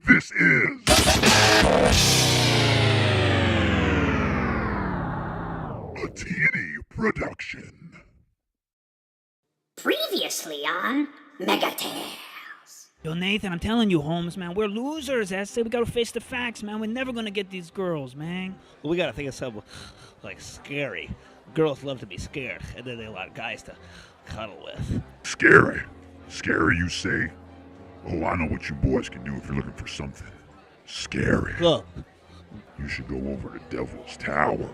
This is a TNE production. Previously on Megatales. Yo, Nathan, I'm telling you, Holmes, man, we're losers. I say we gotta face the facts, man. We're never gonna get these girls, man. Well, we gotta think of something, like, scary. Girls love to be scared, and then they want guys to cuddle with. Scary. Scary, you say? Oh, I know what you boys can do if you're looking for something scary. Look. You should go over to Devil's Tower.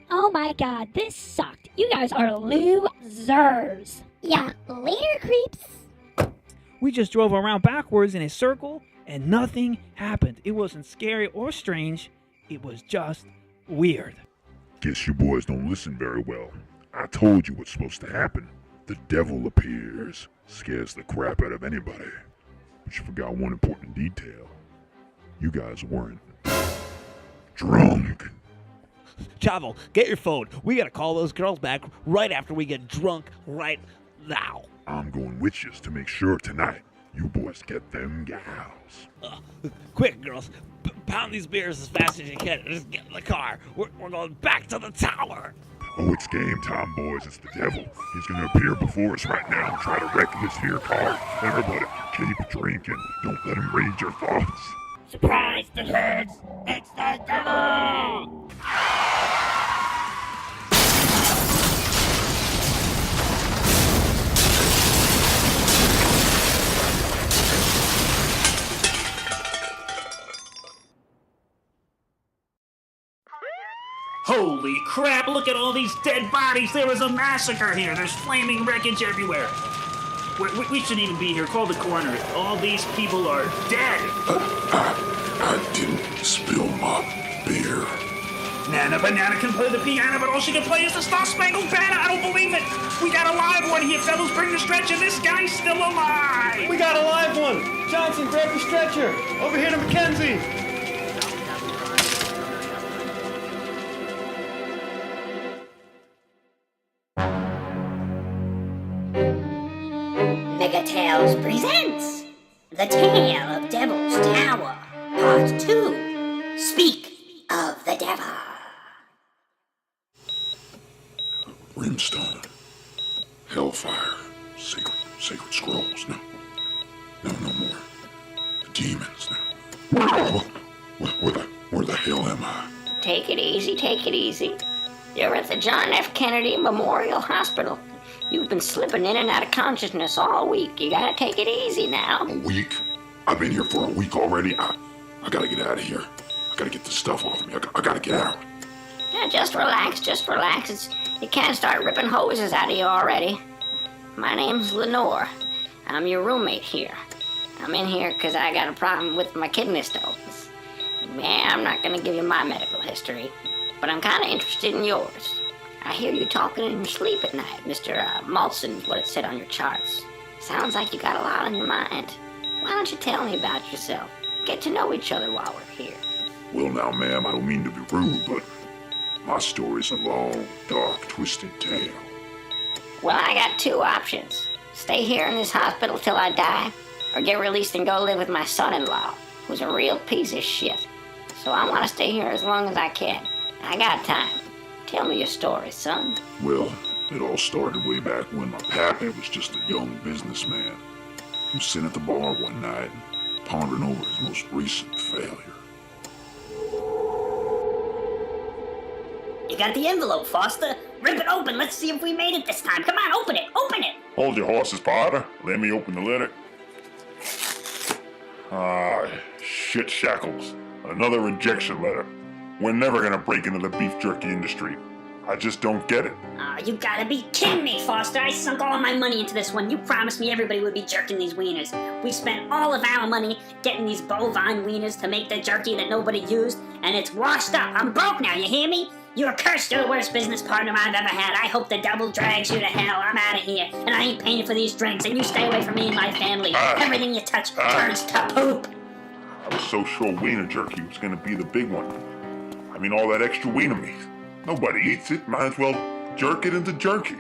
Oh my god, this sucked. You guys are losers. Yeah, later, creeps. We just drove around backwards in a circle, and nothing happened. It wasn't scary or strange. It was just weird. Guess you boys don't listen very well. I told you what's supposed to happen. The devil appears, scares the crap out of anybody. But you forgot one important detail. You guys weren't drunk. Chavo, get your phone. We gotta call those girls back right after we get drunk right now. I'm going with you to make sure tonight you boys get them gals. Quick, girls. Pound these beers as fast as you can. Just get in the car. We're going back to the tower. Oh, it's game time, boys. It's the devil. He's gonna appear before us right now and try to wreck this here car. Everybody, keep drinking. Don't let him read your thoughts. Surprise the kids! It's the devil! Holy crap, look at all these dead bodies! There was a massacre here! There's flaming wreckage everywhere! We shouldn't even be here. Call the coroner. All these people are dead! I didn't spill my beer. Nana Banana can play the piano, but all she can play is the Star Spangled Banner! I don't believe it! We got a live one here, fellas! Bring the stretcher! This guy's still alive! We got a live one! Johnson, grab the stretcher! Over here to Mackenzie! Megatales presents The Tale of Devil's Tower, Part 2. Speak of the Devil. Brimstone. Hellfire. Sacred scrolls. No more. The demons. No. Where the hell am I? Take it easy, take it easy. You're at the John F. Kennedy Memorial Hospital. You've been slipping in and out of consciousness all week. You gotta take it easy now. A week? I've been here for a week already. I gotta get out of here. I gotta get this stuff off me. I gotta get out. Now, just relax. You can't start ripping hoses out of you already. My name's Lenore. I'm your roommate here. I'm in here because I got a problem with my kidney stones. Man, I'm not gonna give you my medical history, but I'm kinda interested in yours. I hear you talking in your sleep at night, Mr. Moulson is what it said on your charts. Sounds like you got a lot on your mind. Why don't you tell me about yourself? Get to know each other while we're here. Well now, ma'am, I don't mean to be rude, but my story's a long, dark, twisted tale. Well, I got two options. Stay here in this hospital till I die, or get released and go live with my son-in-law, who's a real piece of shit. So I want to stay here as long as I can. I got time. Tell me your story, son. Well, it all started way back when my pappy was just a young businessman. He was sitting at the bar one night, pondering over his most recent failure. You got the envelope, Foster. Rip it open. Let's see if we made it this time. Come on, open it. Open it. Hold your horses, Potter. Let me open the letter. Shit shackles. Another rejection letter. We're never gonna break into the beef jerky industry. I just don't get it. Oh, you gotta be kidding me, Foster. I sunk all of my money into this one. You promised me everybody would be jerking these wieners. We spent all of our money getting these bovine wieners to make the jerky that nobody used, and it's washed up. I'm broke now, you hear me? You're cursed. You're the worst business partner I've ever had. I hope the devil drags you to hell. I'm out of here, and I ain't paying for these drinks, and you stay away from me and my family. Everything you touch turns to poop. I was so sure wiener jerky was gonna be the big one. I mean, all that extra wiener meat. Nobody eats it. Might as well jerk it into jerky.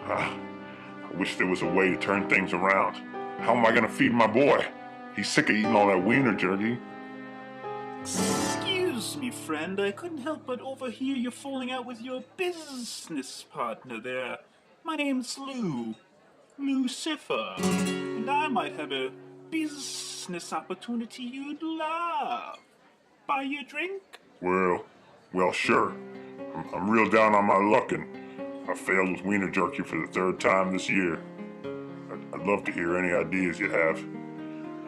I wish there was a way to turn things around. how am I gonna feed my boy? He's sick of eating all that wiener jerky. Excuse me, friend. I couldn't help but overhear you falling out with your business partner there. My name's Lucifer, and I might have a business opportunity you'd love. Buy you a drink? Well, sure. I'm real down on my luck, and I failed with wiener jerky for the third time this year. I'd love to hear any ideas you have.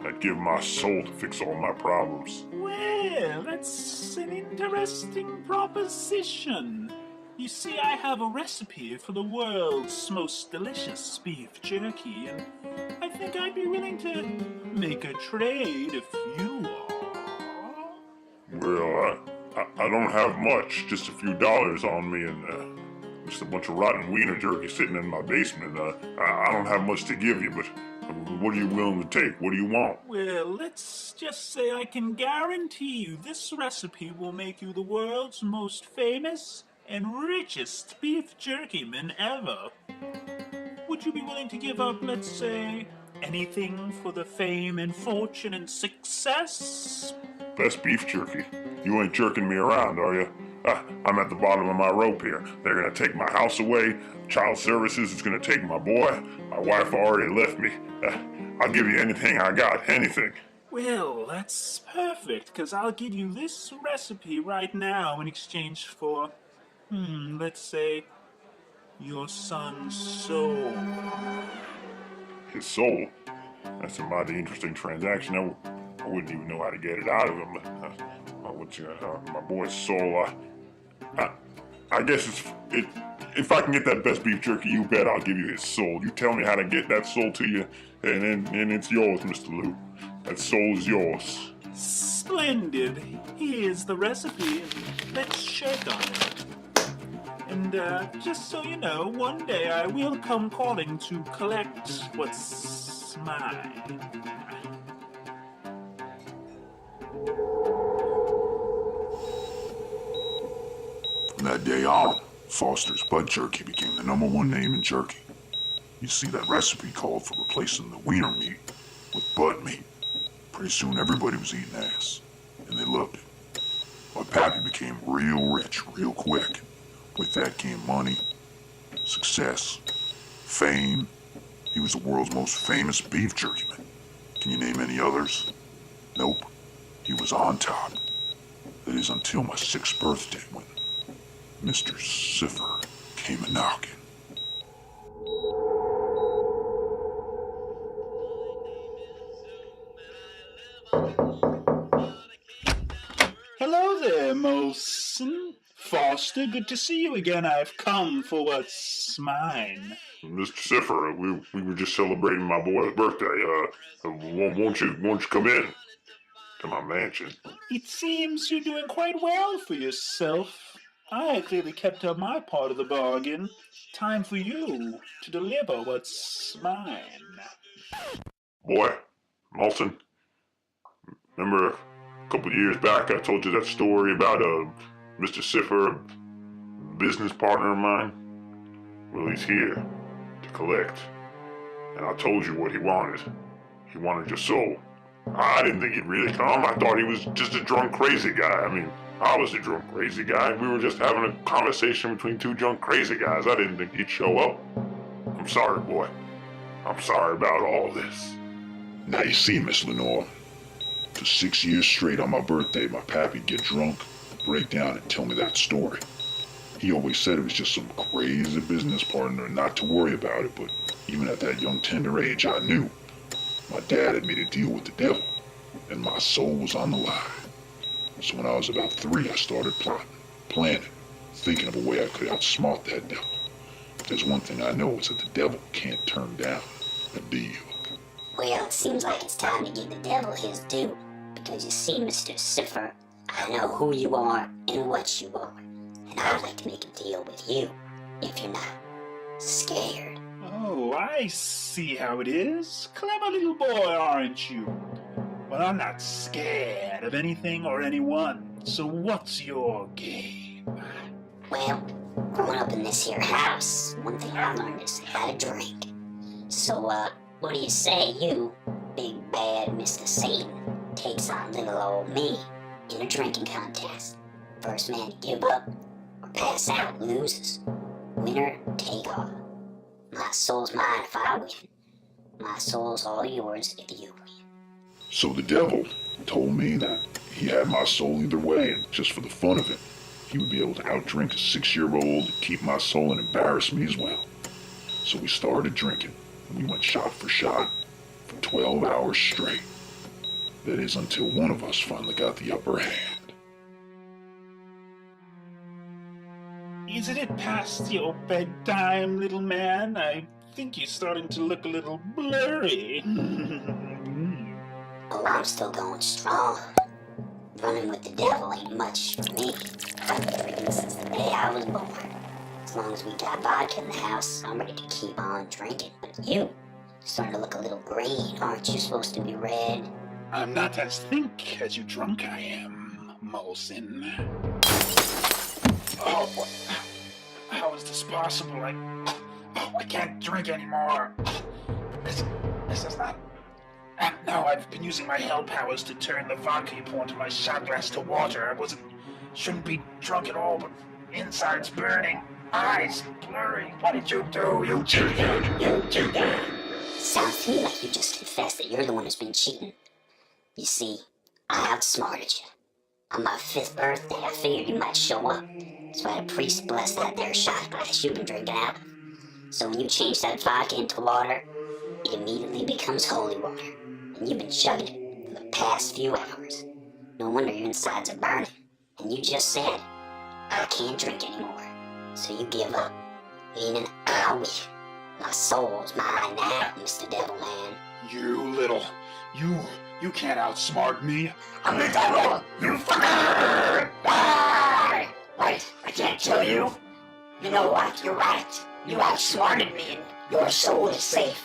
I'd give my soul to fix all my problems. Well, that's an interesting proposition. You see, I have a recipe for the world's most delicious beef jerky, and I think I'd be willing to make a trade if you are. Well, I don't have much, just a few dollars on me, and just a bunch of rotten wiener jerky sitting in my basement. I don't have much to give you, but what are you willing to take? What do you want? Well, let's just say I can guarantee you this recipe will make you the world's most famous and richest beef jerkyman ever. Would you be willing to give up, let's say, anything for the fame and fortune and success? Best beef jerky. You ain't jerking me around, are you? I'm at the bottom of my rope here. They're gonna take my house away. Child services is gonna take my boy. My wife already left me. I'll give you anything I got, anything. Well, that's perfect, because I'll give you this recipe right now in exchange for, let's say, your son's soul. His soul? That's a mighty interesting transaction. I wouldn't even know how to get it out of him. My boy's soul, I guess if I can get that best beef jerky, you bet I'll give you his soul. You tell me how to get that soul to you, and it's yours, Mr. Lou. That soul is yours. Splendid. Here's the recipe, and let's shake on it. And just so you know, one day I will come calling to collect what's mine. From that day on, Foster's Butt Jerky became the #1 name in jerky. You see, that recipe called for replacing the wiener meat with butt meat. Pretty soon everybody was eating ass, and they loved it. My pappy became real rich real quick. With that came money, success, fame. He was the world's most famous beef jerkyman. Can you name any others? Nope. He was on top. That is until my 6th birthday when Mr. Cipher came a-knocking. Hello there, Moulson. Foster, good to see you again. I've come for what's mine. Mr. Cipher, we were just celebrating my boy's birthday. Won't you come in to my mansion? It seems you're doing quite well for yourself. I clearly kept up my part of the bargain. Time for you to deliver what's mine. Boy, Moulson, remember a couple of years back I told you that story about Mr. Cipher, a business partner of mine? Well, he's here to collect. And I told you what he wanted. He wanted your soul. I didn't think he'd really come. I thought he was just a drunk, crazy guy. I mean, I was a drunk, crazy guy. We were just having a conversation between two drunk, crazy guys. I didn't think he'd show up. I'm sorry, boy. I'm sorry about all this. Now you see, Miss Lenore, for 6 years straight on my birthday, my pappy'd get drunk, break down, and tell me that story. He always said it was just some crazy business partner and not to worry about it, but even at that young, tender age, I knew. My dad had made a deal with the devil, and my soul was on the line. So when I was about 3, I started plotting, planning, thinking of a way I could outsmart that devil. If there's one thing I know, it's that the devil can't turn down a deal. Well, it seems like it's time to give the devil his due. Because you see, Mr. Cipher, I know who you are and what you are. And I'd like to make a deal with you, if you're not scared. Oh, I see how it is. Clever little boy, aren't you? Well, I'm not scared of anything or anyone. So what's your game? Well, growing up in this here house, one thing I learned is how to drink. So, What do you say, you, big bad Mr. Satan, takes on little old me in a drinking contest? First man to give up or pass out loses. Winner take all. My soul's mine if I win. My soul's all yours if you win. So the devil told me that he had my soul either way, and just for the fun of it, he would be able to outdrink a 6-year-old and keep my soul and embarrass me as well. So we started drinking, and we went shot for shot for 12 hours straight. That is until one of us finally got the upper hand. Isn't it past your bedtime, little man? I think you're starting to look a little blurry. Oh, I'm still going strong. Running with the devil ain't much for me. I've been drinking since the day I was born. As long as we got vodka in the house, I'm ready to keep on drinking. But you're starting to look a little green. Aren't you supposed to be red? I'm not as thick as you drunk I am, Moulson. Oh, how is this possible? I can't drink anymore. This is not... No, I've been using my hell powers to turn the vodka you pour into my shot glass to water. Shouldn't be drunk at all, but inside's burning, eyes blurry. What did you do? You cheated! You cheated! Sounds to me like you just confessed that you're the one who's been cheating. You see, I outsmarted you. On my 5th birthday, I figured you might show up. So I had a priest bless that there shot glass you've been drinking out of. So when you change that vodka into water, it immediately becomes holy water. And you've been chugging it for the past few hours. No wonder your insides are burning. And you just said, I can't drink anymore. So you give up, meaning I win. My soul's mine now, Mr. Devil Man. You can't outsmart me. I'm the devil! You fucker! Die! Wait, I can't kill you. You know what? You're right. You outsmarted me and your soul is safe.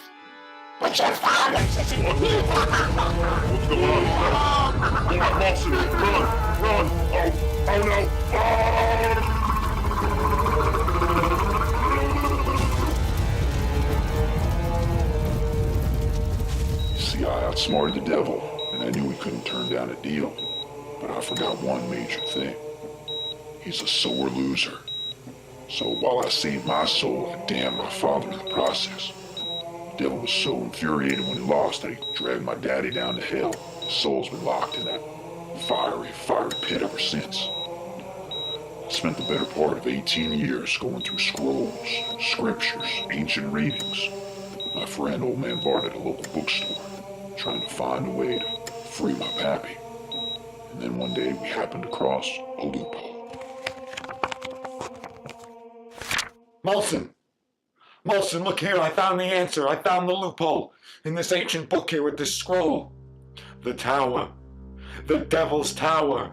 But your father's isn't. What's going on? Moulson, run! Oh no! See, I outsmarted the devil, and I knew he couldn't turn down a deal. But I forgot one major thing. He's a sore loser. So while I saved my soul, I damned my father in the process. The devil was so infuriated when he lost that he dragged my daddy down to hell. His soul's been locked in that fiery pit ever since. I spent the better part of 18 years going through scrolls, scriptures, ancient readings, with my friend Old Man Bart at a local bookstore, trying to find a way to free my pappy. And then one day we happened across a loophole. Moulson, look here, I found the answer. I found the loophole in this ancient book here with this scroll. The tower. The Devil's Tower.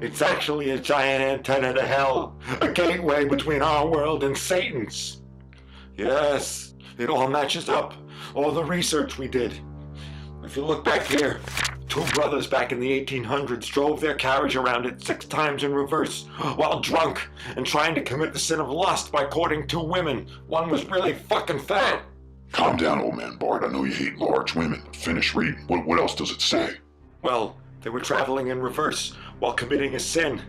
It's actually a giant antenna to hell. A gateway between our world and Satan's. Yes, it all matches up. All the research we did. If you look back here, 2 brothers back in the 1800s drove their carriage around it 6 times in reverse while drunk and trying to commit the sin of lust by courting 2 women. One was really fucking fat. Calm down, Old Man Bart. I know you hate large women. Finish reading. What else does it say? Well, they were traveling in reverse while committing a sin,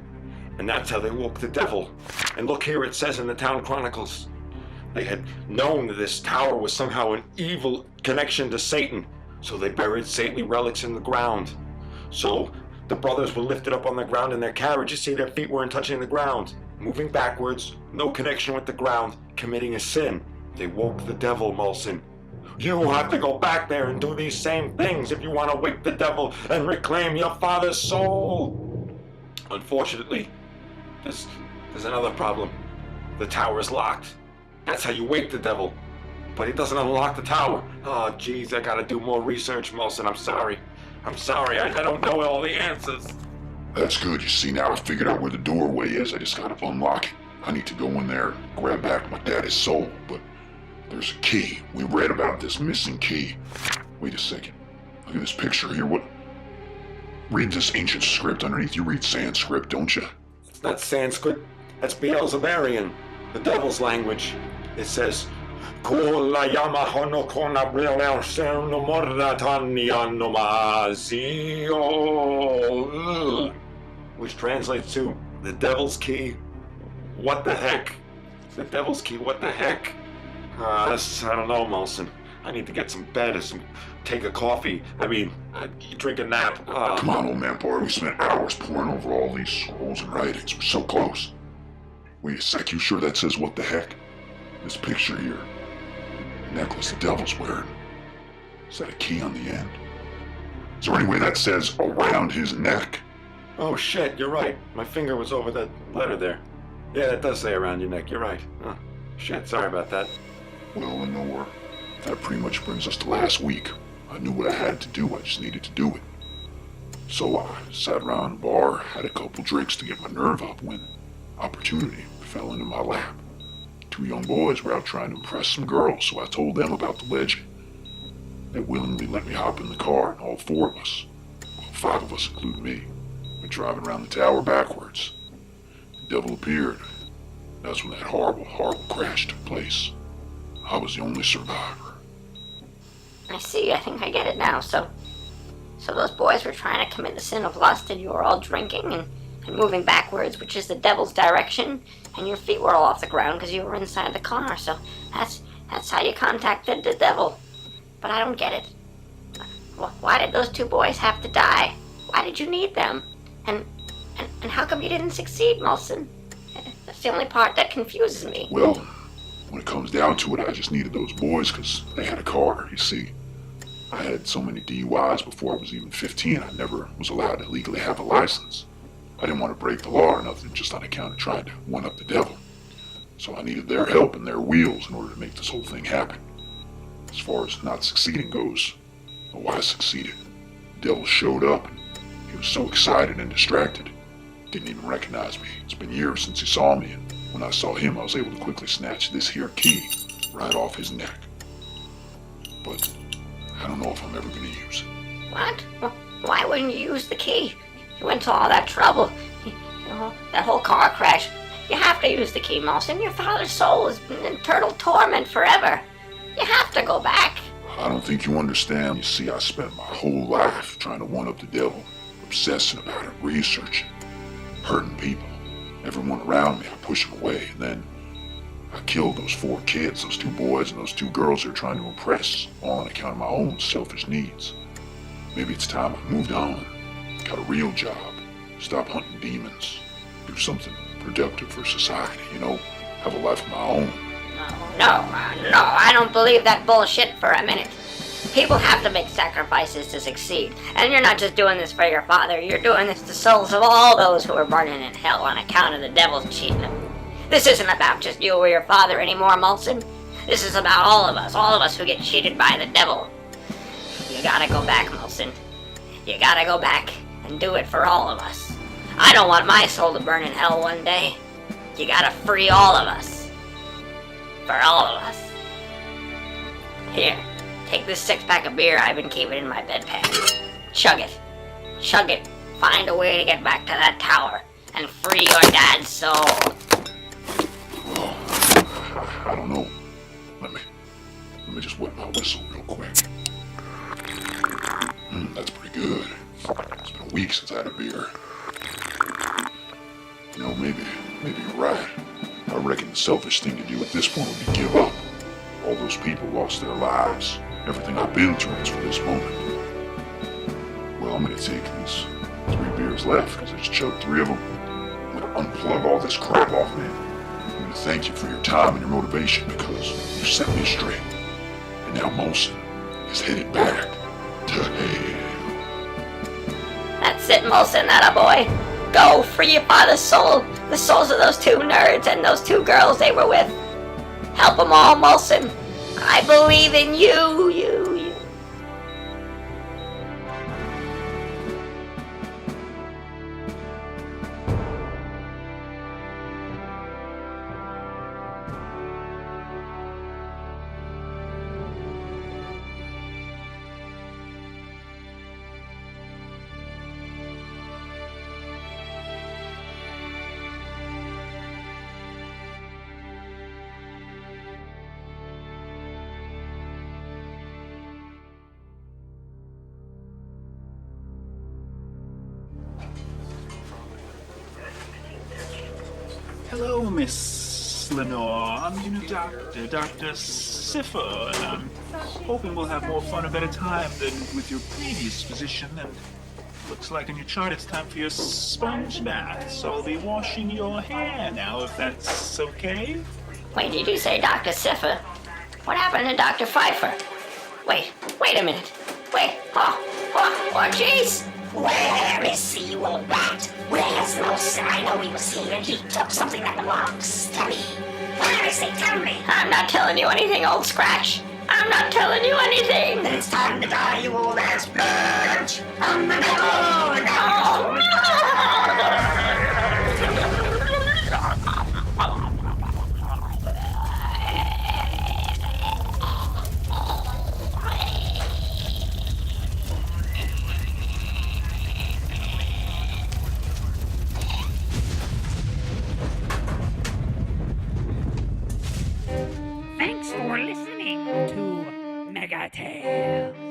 and that's how they woke the devil. And look here, it says in the town chronicles, they had known that this tower was somehow an evil connection to Satan, so they buried saintly relics in the ground. So the brothers were lifted up on the ground in their carriage. You see, their feet weren't touching the ground. Moving backwards, no connection with the ground, committing a sin. They woke the devil, Moulson. You have to go back there and do these same things if you want to wake the devil and reclaim your father's soul. Unfortunately, there's another problem. The tower is locked. That's how you wake the devil. But he doesn't unlock the tower. Oh, geez, I gotta do more research, Moulson. I'm sorry. I don't know all the answers. That's good. You see, now I figured out where the doorway is. I just gotta unlock it. I need to go in there and grab back my daddy's soul, but there's a key. We read about this missing key. Wait a second. Look at this picture here. What? Read this ancient script underneath. You read Sanskrit, don't you? It's not Sanskrit. That's Beelzebarian, the devil's language. It says, Kula yama hono kona brilel serno moratani anomazio. Which translates to the devil's key. What the heck? The devil's key, what the heck? I don't know, Moulson. I need to get some bed or take a coffee. Drink a nap. Come on, old man boy. We spent hours poring over all these scrolls and writings. We're so close. Wait a sec, you sure that says what the heck? This picture here. The necklace the devil's wearing. Is that a key on the end? Is there any way that says around his neck? Oh shit, you're right. My finger was over that letter there. Yeah, that does say around your neck, you're right. Huh. Shit, sorry about that. Well, Lenore, that pretty much brings us to last week. I knew what I had to do, I just needed to do it. So I sat around the bar, had a couple drinks to get my nerve up when opportunity fell into my lap. 2 young boys were out trying to impress some girls, so I told them about the legend. They willingly let me hop in the car, and all 4 of us, well, 5 of us including me, went driving around the tower backwards. The devil appeared. That's when that horrible, horrible crash took place. I was the only survivor. I see, I think I get it now. So those boys were trying to commit the sin of lust, and you were all drinking and moving backwards, which is the devil's direction, and your feet were all off the ground because you were inside the car. So that's how you contacted the devil. But I don't get it. Why did those 2 boys have to die? Why did you need them? And how come you didn't succeed, Moulson? That's the only part that confuses me. Well, when it comes down to it, I just needed those boys because they had a car, you see. I had so many DUIs before I was even 15, I never was allowed to legally have a license. I didn't want to break the law or nothing, just on account of trying to one-up the devil. So I needed their help and their wheels in order to make this whole thing happen. As far as not succeeding goes, I succeeded. The devil showed up, and he was so excited and distracted, didn't even recognize me. It's been years since he saw me, and when I saw him, I was able to quickly snatch this here key right off his neck. But I don't know if I'm ever going to use it. What? Why wouldn't you use the key? You went to all that trouble. That whole car crash. You have to use the key, Moulson. Your father's soul is in eternal torment forever. You have to go back. I don't think you understand. You see, I spent my whole life trying to one-up the devil, obsessing about it, researching, hurting people. Everyone around me, I pushed them away, and then I killed those 4 kids, those 2 boys and those 2 girls they're trying to impress, all on account of my own selfish needs. Maybe it's time I moved on, got a real job, stop hunting demons, do something productive for society, have a life of my own. No, I don't believe that bullshit for a minute. People have to make sacrifices to succeed, and you're not just doing this for your father, you're doing this to souls of all those who are burning in hell on account of the devil's cheating them. This isn't about just you or your father anymore, Moulson. This is about all of us who get cheated by the devil. You gotta go back, Moulson. You gotta go back and do it for all of us. I don't want my soul to burn in hell one day. You gotta free all of us. For all of us. Here, take this 6-pack of beer I've been keeping in my bedpan. Chug it. Chug it. Find a way to get back to that tower and free your dad's soul. I don't know. Let me just wet my whistle real quick. That's pretty good. It's been a week since I had a beer. Maybe you're right. I reckon the selfish thing to do at this point would be give up. All those people lost their lives. Everything I've been through is for this moment. Well, I'm gonna take these 3 beers left because I just chugged 3 of them. I'm gonna unplug all this crap off me. I'm gonna thank you for your time and your motivation because you set me straight. And now Moulson is headed back to hell. That's it, Moulson, that a boy. Go, free your father's soul. The souls of those 2 nerds and those 2 girls they were with. Help them all, Moulson. I believe in you. Hello, Miss Lenore. I'm your new doctor, Dr. Siffer, and I'm hoping we'll have more fun, a better time than with your previous physician. And looks like on your chart it's time for your sponge bath, so I'll be washing your hair now, if that's okay. Wait, did you say Dr. Siffer? What happened to Dr. Pfeiffer? Wait a minute. Oh, jeez! Where is the evil rat? Where's Moulson? I know he was here and he took something that belongs to me. Where is he? Tell me. I'm not telling you anything, Old Scratch. I'm not telling you anything. Then it's time to die, you old ass bitch. I'm the devil. Thanks for listening to Megatales.